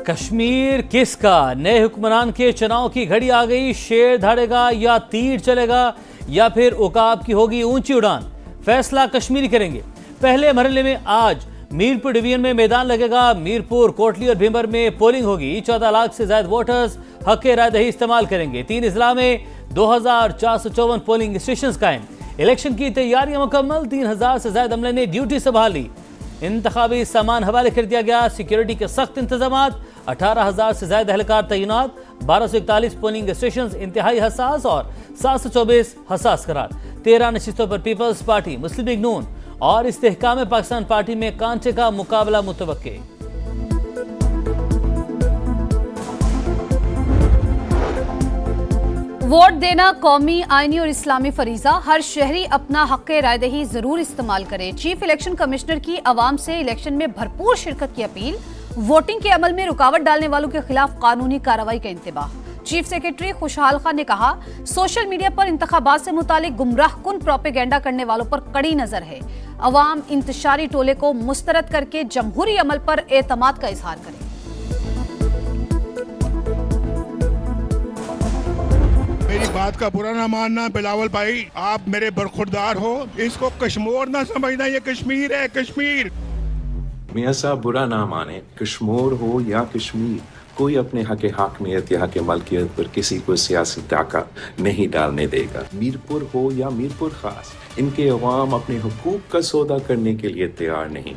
कश्मीर किसका? नए हुक्मरान के चुनाव की घड़ी आ गई। शेर धाड़ेगा या तीर चलेगा या फिर उकाब की होगी ऊंची उड़ान? फैसला कश्मीरी करेंगे। पहले मरहले में आज मीरपुर डिवीजन में मैदान लगेगा। मीरपुर, कोटली और भीमर में पोलिंग होगी। 14 लाख से ज्यादा वोटर्स हक राय दही इस्तेमाल करेंगे। 3 इजला में 2454 पोलिंग स्टेशन कायम। इलेक्शन की तैयारियां मुकम्मल। 3000 से ज्यादा अमले ने ड्यूटी संभाली। इंतखाबी सामान हवाले कर दिया गया। सिक्योरिटी के सख्त इंतजाम। 18,000 से ज्यादा एहलकार तैनात। 1241 पोलिंग स्टेशन इंतहाई हसास और 724 हसास करार। 13 नशिस्तों पर पीपल्स पार्टी, मुस्लिम लीग नून और इस्तेहकाम पाकिस्तान पार्टी में कांटे का मुकाबला मुतवक्के। वोट देना कौमी, आईनी और इस्लामी फरीजा। हर शहरी अपना हक रायदही जरूर इस्तेमाल करे। चीफ इलेक्शन कमिश्नर की आवाम से इलेक्शन में भरपूर शिरकत की अपील। वोटिंग के अमल में रुकावट डालने वालों के खिलाफ कानूनी कार्रवाई का इंतबाह। चीफ सेक्रेटरी खुशहाल खान ने कहा, सोशल मीडिया पर इंतखाबात से मुतालिक गुमराह कुन प्रोपेगेंडा करने वालों पर कड़ी नजर है। अवाम इंतशारी टोले को मुस्तरद करके जमहूरी अमल पर एतमाद का इजहार करे। मेरी बात का बुरा ना मानना बिलावल भाई, आप मेरे बरखुरदार हो। इसको कश्मीर ना समझना, ये कश्मीर है, कश्मीर। मियाँ साहब बुरा ना माने, कश्मीर हो या कश्मीर, कोई अपने हक हाकमियत या हक मलकियत पर किसी को सियासी डाका नहीं डालने देगा। मीरपुर हो या मीरपुर खास, इनके अवाम अपने हुकूक का सौदा करने के लिए तैयार नहीं।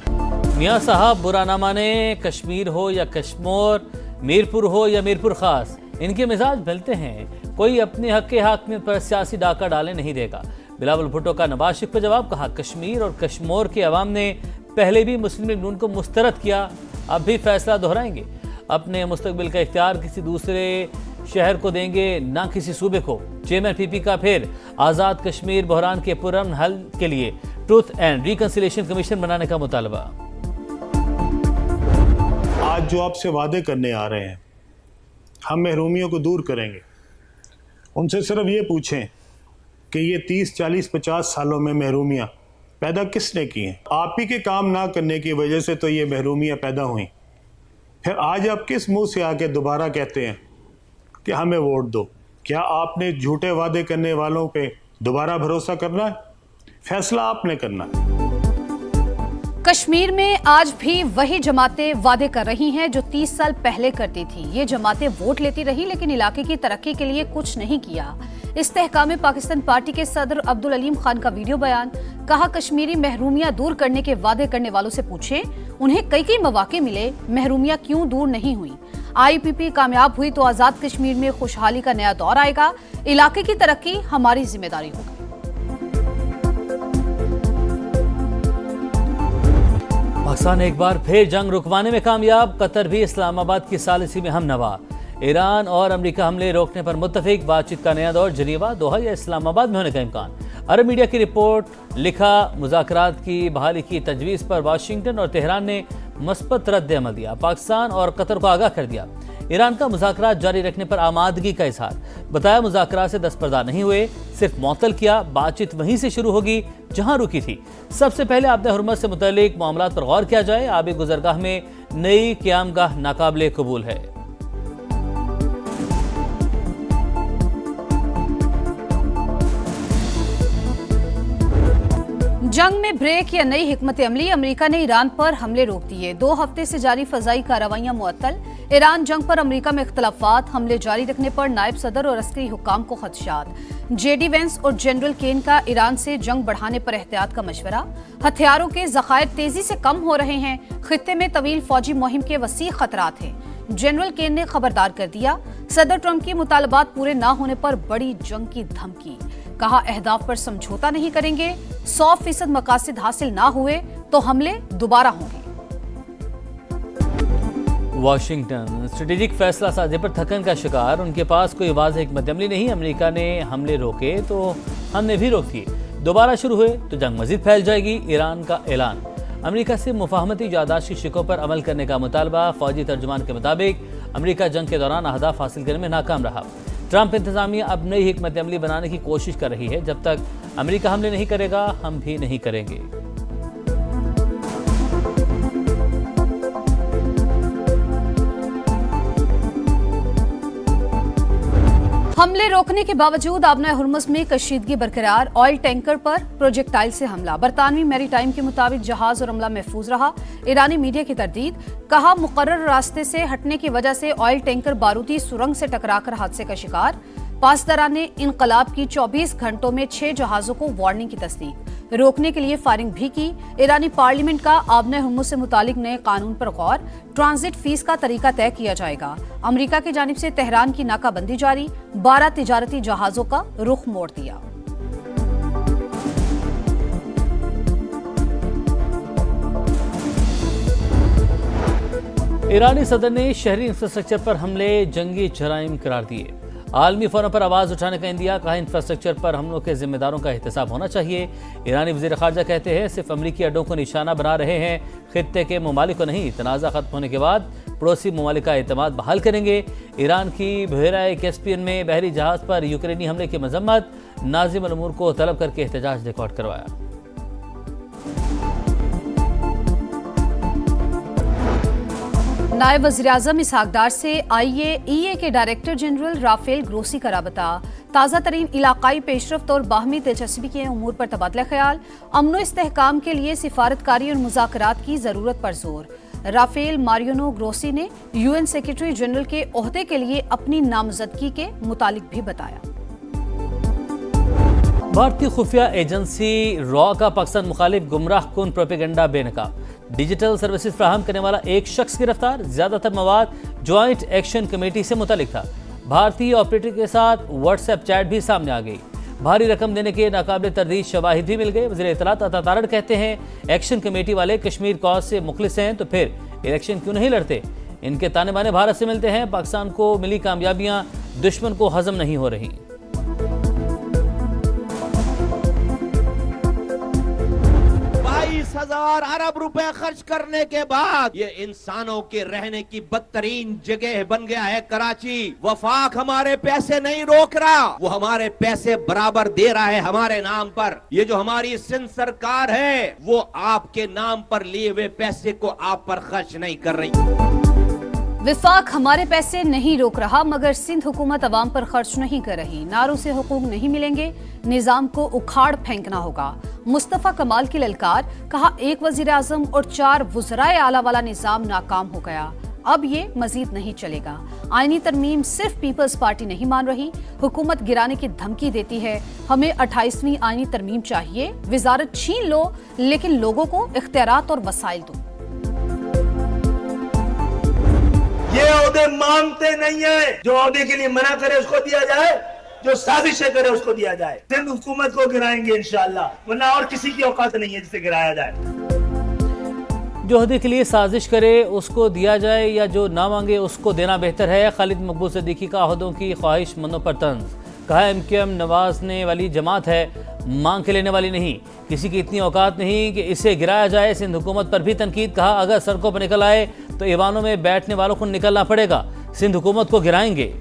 मियाँ साहब बुरा ना माने, कश्मीर हो या कश्मीर, मीरपुर हो या मीरपुर खास, इनके मिजाज मिलते हैं। कोई अपने हक हाकमियत पर सियासी डाका डालने नहीं देगा। बिलावल भुट्टो का नवाज शरीफ पर जवाब। कहा, कश्मीर और कश्मीर के अवाम ने पहले भी मुस्लिम लीग नून को मुस्तरद किया, अब भी फैसला दोहराएंगे। अपने मुस्तकबिल का इख्तियार किसी दूसरे शहर को देंगे, ना किसी सूबे को। चेयरमैन पीपी का फिर आज़ाद कश्मीर बहरान के पुरअमन हल के लिए ट्रूथ एंड रिकंसिलिएशन कमीशन बनाने का मुतालबा। आज जो आपसे वादे करने आ रहे हैं, हम महरूमियों को दूर करेंगे। उनसे सिर्फ ये पूछें कि ये 30, 40, 50 सालों में महरूमियाँ पैदा किसने की हैं? आप ही के काम ना करने की वजह से तो ये महरूमियाँ पैदा हुई। फिर आज आप किस मुंह से आके दोबारा कहते हैं कि हमें वोट दो? क्या आपने झूठे वादे करने वालों पे दोबारा भरोसा करना है? फैसला आपने करना है। कश्मीर में आज भी वही जमातें वादे कर रही हैं जो 30 साल पहले करती थी। ये जमातें वोट लेती रही लेकिन इलाके की तरक्की के लिए कुछ नहीं किया। इस्तेहकाम पाकिस्तान पार्टी के सदर अब्दुल अलीम खान का वीडियो बयान। कहा, कश्मीरी महरूमियां दूर करने के वादे करने वालों से पूछें, उन्हें कई मौके मिले, महरूमियां क्यों दूर नहीं हुई? IPP कामयाब हुई तो आजाद कश्मीर में खुशहाली का नया दौर आएगा। इलाके की तरक्की हमारी जिम्मेदारी होगी। पाकिस्तान एक बार फिर जंग रुकवाने में कामयाब। कतर भी इस्लामाबाद की सालिसी में हमनवा। ईरान और अमेरिका हमले रोकने पर मुत्तफिक। बातचीत का नया दौर जनीवा, दोहा या इस्लामाबाद में होने का इम्कान। अरब मीडिया की रिपोर्ट। लिखा, मुज़ाकरात की बहाली की तजवीज़ पर वाशिंगटन और तेहरान ने मस्बत रद्द अमल दिया। पाकिस्तान और कतर को आगाह कर दिया। ईरान का मुज़ाकरात जारी रखने पर आमादगी का इजहार। बताया, मुज़ाकरात से दस्तबरदार नहीं हुए, सिर्फ मअतल किया। बातचीत वहीं से शुरू होगी जहां रुकी थी। सबसे पहले आबद हुर्मत से मुतल्लिक मामलात पर गौर किया जाए। आबी गुजरगाह में नई क़यामगाह नाकाबिले कबूल है। जंग में ब्रेक या नई हिकमत अमली। अमेरिका ने ईरान पर हमले रोक दिए। 2 हफ्ते से जारी फजाई कार्रवाइयां मुअत्तल। ईरान जंग पर अमेरिका में इख्तलाफात। हमले जारी रखने पर नायब सदर और अस्करी हुक्काम को खदशात। JD वेंस और जनरल केन का ईरान से जंग बढ़ाने पर एहतियात का मशवरा। हथियारों के ज़खायर तेजी से कम हो रहे हैं। खित्ते में तवील फौजी मुहिम के वसी खतरात हैं। जनरल केन ने खबरदार कर दिया। सदर ट्रंप की मुतालबात पूरे न होने पर बड़ी जंग की धमकी। कहा, अहदाफ पर समझौता नहीं करेंगे। 100% मकासद हासिल ना हुए तो हमले दोबारा होंगे। वाशिंगटन स्ट्रेटेजिक फैसला साझे पर थकन का शिकार। उनके पास कोई वाज़ेह हिकमत अमली नहीं। अमेरिका ने हमले रोके तो हमने भी रोक दिए। दोबारा शुरू हुए तो जंग मजीद फैल जाएगी। ईरान का ऐलान। अमेरिका से मुफाहमती यादाश्त की शिकों पर अमल करने का मुतालबा। फौजी तर्जुमान के मुताबिक अमेरिका जंग के दौरान अहदाफ हासिल करने में नाकाम रहा। ट्रंप इंतजामिया अब नई हिकमत अमली बनाने की कोशिश कर रही है। जब तक अमेरिका हमले नहीं करेगा, हम भी नहीं करेंगे। हमले रोकने के बावजूद आबना हुर्मुज़ में कशीदगी बरकरार, ऑयल टैंकर पर प्रोजेक्टाइल से हमला। बरतानवी मैरीटाइम के मुताबिक जहाज और अमला महफूज रहा। ईरानी मीडिया की तरदीद, कहा मुकर्रर रास्ते से हटने की वजह से ऑयल टैंकर बारूदी सुरंग से टकराकर हादसे का शिकार। पासदारान ने इनकलाब की 24 घंटों में 6 जहाजों को वार्निंग की तस्दीक, रोकने के लिए फायरिंग भी की। ईरानी पार्लियामेंट का आबना हुर्मुज़ से मुतालिक नए कानून पर गौर, ट्रांजिट फीस का तरीका तय किया जाएगा। अमेरिका की जानिब से तेहरान की नाकाबंदी जारी, 12 तिजारती जहाजों का रुख मोड़ दिया। ईरानी सदर ने शहरी इंफ्रास्ट्रक्चर पर हमले जंगी जराइम करार दिए। आलमी फोरम पर आवाज उठाने का इंदिया, कहा इंफ्रास्ट्रक्चर पर हमलों के जिम्मेदारों का एहतसाब होना चाहिए। ईरानी वज़ीर ख़ारजा कहते हैं सिर्फ अमरीकी अड्डों को निशाना बना रहे हैं, खित्ते के ममालिक को नहीं। तनाज़ा खत्म होने के बाद पड़ोसी ममालिक का एतमाद बहाल करेंगे। ईरान की बहराए कैस्पियन में बहरी जहाज पर यूक्रेनी हमले की मजम्मत, नाज़िम अल उमूर को तलब करके एहतजाज रिकॉर्ड करवाया। नायब वज़ीर-ए-आज़म इसहाक डार से IAEA के डायरेक्टर जनरल राफेल ग्रोसी का राबता। ताज़ा तरीन इलाकाई पेशरफ्त और बाहमी दिलचस्पी के उमूर पर तबादला ख्याल, अमन इस्तेहकाम के लिए सिफारतकारी और मुज़ाकरात की ज़रूरत पर जोर। राफेल मारियानो ग्रोसी ने UN सेक्रेटरी जनरल के ओहदे के लिए अपनी नामजदगी के मुतालिक भी बताया। भारतीय खुफिया एजेंसी रॉ का पाकिस्तान मुखालिफ गुमराह कुन प्रोपेगेंडा बेनकाब। डिजिटल सर्विसेज फ्राहम करने वाला एक शख्स गिरफ्तार, ज्यादातर मवाद ज्वाइंट एक्शन कमेटी से मुतालिक था। भारतीय ऑपरेटर के साथ व्हाट्सएप चैट भी सामने आ गई। भारी रकम देने के नाकाबिल तरदीद शवाहिद भी मिल गए। वज़ीर इत्तलात अता तारड़ कहते हैं एक्शन कमेटी वाले कश्मीर कॉज से मुखलिस हैं तो फिर इलेक्शन क्यों नहीं लड़ते। इनके ताने बाने भारत से मिलते हैं, पाकिस्तान को मिली कामयाबियां दुश्मन को हजम नहीं हो रही। 22,000 अरब रुपए खर्च करने के बाद ये इंसानों के रहने की बदतरीन जगह बन गया है कराची। वफाक हमारे पैसे नहीं रोक रहा, वो हमारे पैसे बराबर दे रहा है हमारे नाम पर। ये जो हमारी सिंध सरकार है वो आपके नाम पर लिए हुए पैसे को आप पर खर्च नहीं कर रही। विफाक हमारे पैसे नहीं रोक रहा मगर सिंध हुकूमत अवाम पर खर्च नहीं कर रही। नारों से हुकूक नहीं मिलेंगे, निजाम को उखाड़ फेंकना होगा। मुस्तफा कमाल की ललकार, कहा एक वजीर आजम और 4 वुज़राए आला वाला निजाम नाकाम हो गया, अब ये मजीद नहीं चलेगा। आईनी तरमीम सिर्फ पीपल्स पार्टी नहीं मान रही, हुकूमत गिराने की धमकी देती है। हमें 28वीं आईनी तरमीम चाहिए, विजारत छीन लो लेकिन लोगों को इख्तियारात और वसाइल दो। ये ओहदे मांगते नहीं है, जो ओहदे के लिए मना करे उसको दिया जाए, जो साजिशें करे उसको दिया जाए। सिंध हुकूमत को गिराएंगे इंशाअल्लाह, वरना और किसी की औकात नहीं है जिसे गिराया जाए। जो ओहदे के लिए साजिश करे उसको दिया जाए या जो ना मांगे उसको देना बेहतर है। खालिद मकबूल सिद्दीकी का ओहदों की ख्वाहिशमंदों पर तंज, कहा MQM नवाजने वाली जमात है, मांग के लेने वाली नहीं। किसी की इतनी औकात नहीं कि इसे गिराया जाए। सिंध हुकूमत पर भी तनकीद, कहा अगर सड़कों पर निकल आए तो ईवानों में बैठने वालों को निकलना पड़ेगा, सिंध हुकूमत को गिराएंगे।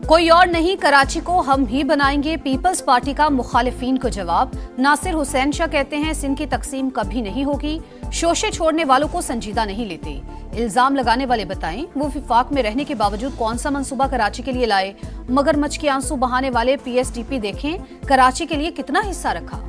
कोई और नहीं, कराची को हम ही बनाएंगे, पीपल्स पार्टी का मुखालिफिन को जवाब। नासिर हुसैन शाह कहते हैं सिंध की तकसीम कभी नहीं होगी, शोशे छोड़ने वालों को संजीदा नहीं लेते। इल्जाम लगाने वाले बताएं वो विफाक में रहने के बावजूद कौन सा मंसूबा कराची के लिए लाए। मगरमच्छ के आंसू बहाने वाले PSDP देखें कराची के लिए कितना हिस्सा रखा।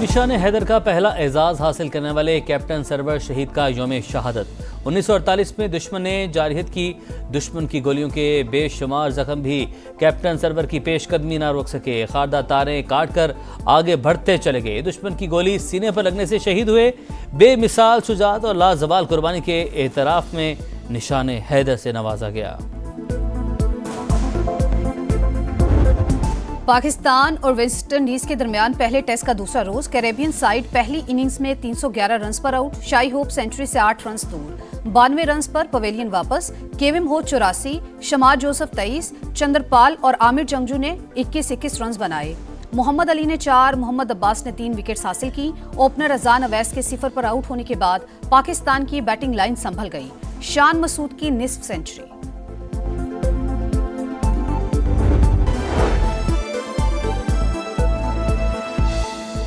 निशान हैदर का पहला एजाज हासिल करने वाले कैप्टन सरवर शहीद का यौम शहादत। 1948 में दुश्मन ने जारहियत की, दुश्मन की गोलियों के बेशुमार जख्म भी कैप्टन सरवर की पेशकदमी ना रोक सके। खारदा तारें काट कर आगे बढ़ते चले गए। दुश्मन की गोली सीने पर लगने से शहीद हुए। बेमिसाल शुजाअत और लाजवाल कुर्बानी के एतराफ में निशान हैदर से नवाजा गया। पाकिस्तान और वेस्ट इंडीज के दरमियान पहले टेस्ट का दूसरा रोज। कैरेबियन साइड पहली इनिंग्स में 311 रन पर आउट। शाई होप सेंचुरी से 8 रन दूर। 92 रन पर पवेलियन वापस। केविम हो 84, शमार जोसफ 23, चंद्रपाल और आमिर जंगजू ने 21-21 रन बनाए। मोहम्मद अली ने 4, मोहम्मद अब्बास ने 3 विकेट्स हासिल की। ओपनर अजान अवैस के 0 पर आउट होने के बाद पाकिस्तान की बैटिंग लाइन संभल गई। शान मसूद की निस्फ सेंचुरी।